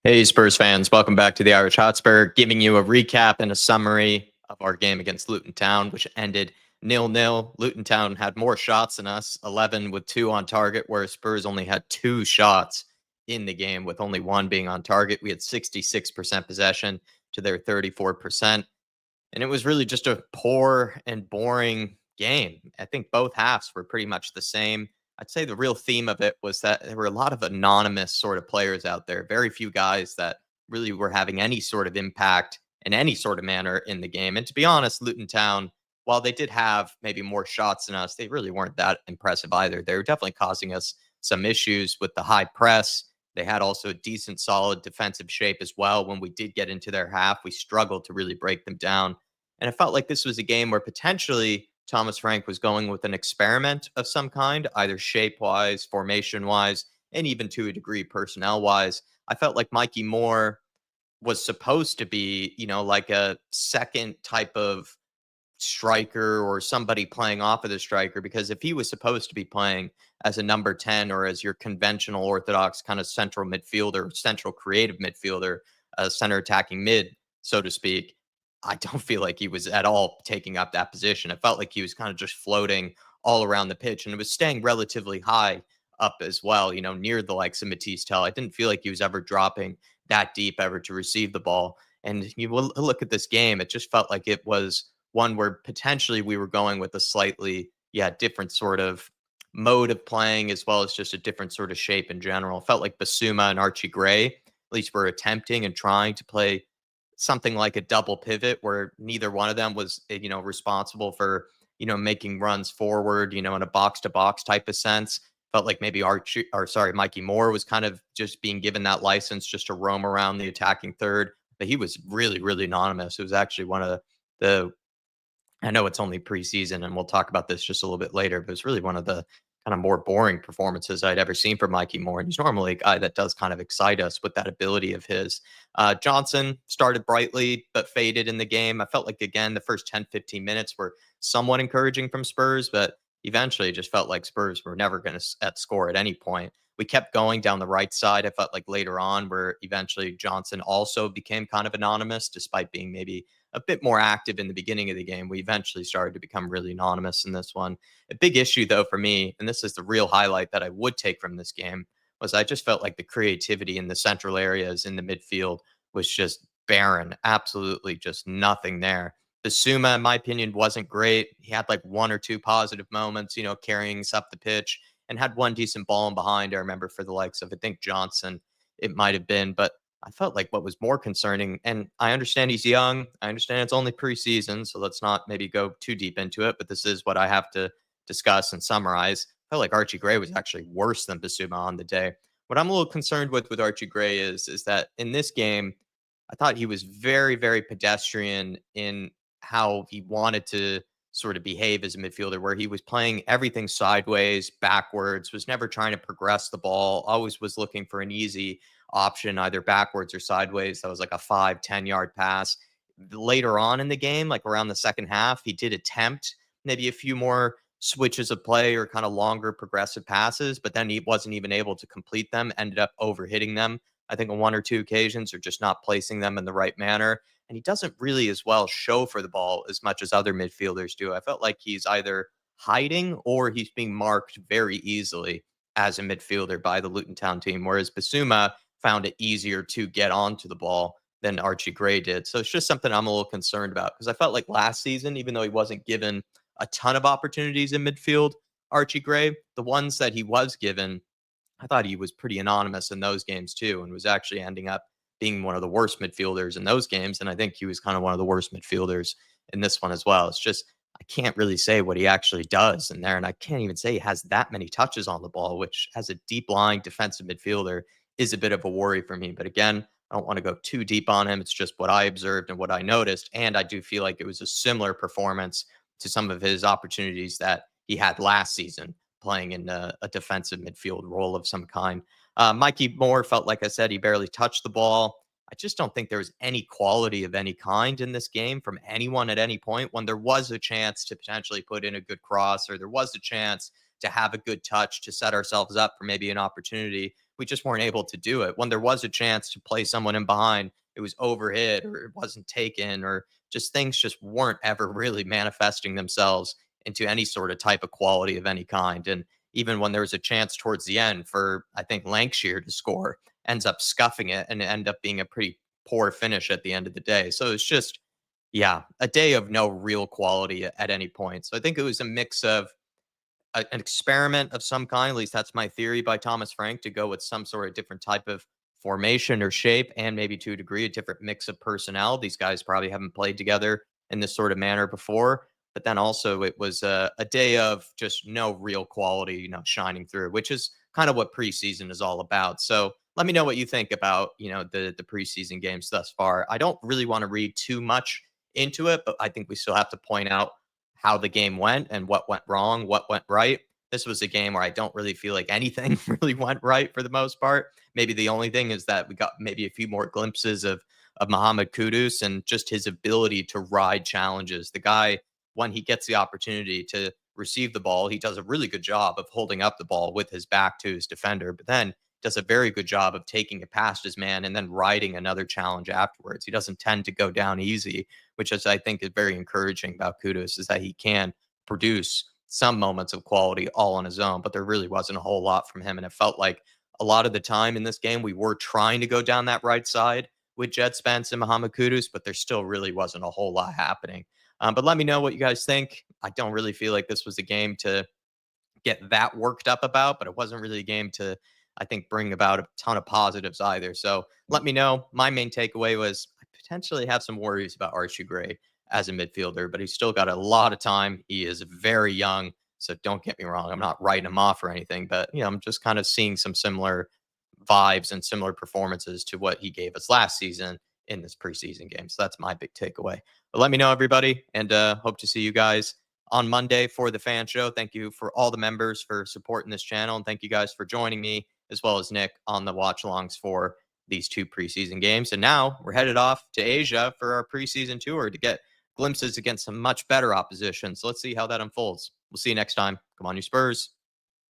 Hey, Spurs fans, welcome back to the Irish Hotspur, giving you a recap and a summary of our game against Luton Town, which ended 0-0. Luton Town had more shots than us, 11 with 2 on target, whereas Spurs only had 2 shots in the game, with only 1 being on target. We had 66% possession to their 34%. And it was really just a poor and boring game. I think both halves were pretty much the same. I'd say the real theme of it was that there were a lot of anonymous sort of players out there, very few guys that really were having any sort of impact in any sort of manner in the game. And to be honest, Luton Town, while they did have maybe more shots than us, they really weren't that impressive either. They were definitely causing us some issues with the high press. They had also a decent, solid defensive shape as well. When we did get into their half, we struggled to really break them down. And it felt like this was a game where potentially Thomas Frank was going with an experiment of some kind, either shape wise, formation wise, and even to a degree personnel wise. I felt like Mikey Moore was supposed to be, like a second type of striker or somebody playing off of the striker, because if he was supposed to be playing as a number 10 or as your conventional orthodox kind of central midfielder, central creative midfielder, center attacking mid, so to speak, I don't feel like he was at all taking up that position. It felt like he was kind of just floating all around the pitch, and it was staying relatively high up as well, near the likes of Matisse Tell. I didn't feel like he was ever dropping that deep ever to receive the ball. And you will look at this game, it just felt like it was one where potentially we were going with a slightly, different sort of mode of playing, as well as just a different sort of shape in general. It felt like Basuma and Archie Gray, at least, were attempting and trying to play something like a double pivot where neither one of them was, responsible for, making runs forward, in a box to box type of sense. Felt like maybe Mikey Moore was kind of just being given that license just to roam around the attacking third. But he was really, really anonymous. It was actually one of the I know it's only preseason, and we'll talk about this just a little bit later, but it's really one of the kind of more boring performances I'd ever seen from Mikey Moore. And he's normally a guy that does kind of excite us with that ability of his. Johnson started brightly, but faded in the game. I felt like, again, the first 10, 15 minutes were somewhat encouraging from Spurs, but eventually it just felt like Spurs were never going to score at any point. We kept going down the right side. I felt like later on, where eventually Johnson also became kind of anonymous, despite being maybe a bit more active in the beginning of the game. We eventually started to become really anonymous in this one. A big issue, though, for me, and this is the real highlight that I would take from this game, was I just felt like the creativity in the central areas in the midfield was just barren. Absolutely just nothing there. Basuma, in my opinion, wasn't great. He had like 1 or 2 positive moments, carrying us up the pitch, and had one decent ball in behind. I remember, for the likes of, I think, Johnson, it might have been. But I felt like what was more concerning, and I understand he's young. I understand it's only preseason, so let's not maybe go too deep into it, but this is what I have to discuss and summarize. I felt like Archie Gray was actually worse than Basuma on the day. What I'm a little concerned with Archie Gray is that in this game, I thought he was very, very pedestrian in how he wanted to sort of behave as a midfielder, where he was playing everything sideways, backwards, was never trying to progress the ball, always was looking for an easy option, either backwards or sideways. That was like a 5, 10 yard pass. Later on in the game, like around the second half, he did attempt maybe a few more switches of play or kind of longer progressive passes, but then he wasn't even able to complete them, ended up overhitting them, I think, on 1 or 2 occasions, or just not placing them in the right manner. And he doesn't really as well show for the ball as much as other midfielders do. I felt like he's either hiding or he's being marked very easily as a midfielder by the Luton Town team, whereas Basuma found it easier to get onto the ball than Archie Gray did. So it's just something I'm a little concerned about, because I felt like last season, even though he wasn't given a ton of opportunities in midfield, Archie Gray, the ones that he was given, I thought he was pretty anonymous in those games too, and was actually ending up being one of the worst midfielders in those games. And I think he was kind of one of the worst midfielders in this one as well. It's just, I can't really say what he actually does in there. And I can't even say he has that many touches on the ball, which, as a deep lying defensive midfielder, is a bit of a worry for me. But again, I don't want to go too deep on him. It's just what I observed and what I noticed. And I do feel like it was a similar performance to some of his opportunities that he had last season, playing in a defensive midfield role of some kind. Mikey Moore felt, like I said, he barely touched the ball. I just don't think there was any quality of any kind in this game from anyone at any point. When there was a chance to potentially put in a good cross, or there was a chance to have a good touch to set ourselves up for maybe an opportunity, we just weren't able to do it. When there was a chance to play someone in behind, it was overhit or it wasn't taken, or just things just weren't ever really manifesting themselves into any sort of type of quality of any kind. And even when there was a chance towards the end for, I think, Lancashire to score, ends up scuffing it and it ended up being a pretty poor finish at the end of the day. So it's just, yeah, a day of no real quality at any point. So I think it was a mix of an experiment of some kind. At least that's my theory by Thomas Frank, to go with some sort of different type of formation or shape, and maybe to a degree a different mix of personnel. These guys probably haven't played together in this sort of manner before. But then also it was a day of just no real quality, shining through, which is kind of what preseason is all about. So let me know what you think about, the preseason games thus far. I don't really want to read too much into it, but I think we still have to point out how the game went and what went wrong, what went right. This was a game where I don't really feel like anything really went right for the most part. Maybe the only thing is that we got maybe a few more glimpses of Muhammad Kudus and just his ability to ride challenges. The guy, when he gets the opportunity to receive the ball, he does a really good job of holding up the ball with his back to his defender, but then does a very good job of taking it past his man and then riding another challenge afterwards. He doesn't tend to go down easy, which is, I think, is very encouraging about Kudus, is that he can produce some moments of quality all on his own, but there really wasn't a whole lot from him. And it felt like a lot of the time in this game, we were trying to go down that right side with Jet Spence and Muhammad Kudus, but there still really wasn't a whole lot happening. But let me know what you guys think. I don't really feel like this was a game to get that worked up about, but it wasn't really a game to, I think, bring about a ton of positives either. So let me know. My main takeaway was I potentially have some worries about Archie Gray as a midfielder, but he's still got a lot of time. He is very young. So don't get me wrong. I'm not writing him off or anything, but I'm just kind of seeing some similar vibes and similar performances to what he gave us last season in this preseason game. So that's my big takeaway. But let me know, everybody, and hope to see you guys on Monday for the fan show. Thank you for all the members for supporting this channel. And thank you guys for joining me, as well as Nick, on the watch alongs for these two preseason games. And now we're headed off to Asia for our preseason tour to get glimpses against some much better opposition. So let's see how that unfolds. We'll see you next time. Come on, you Spurs.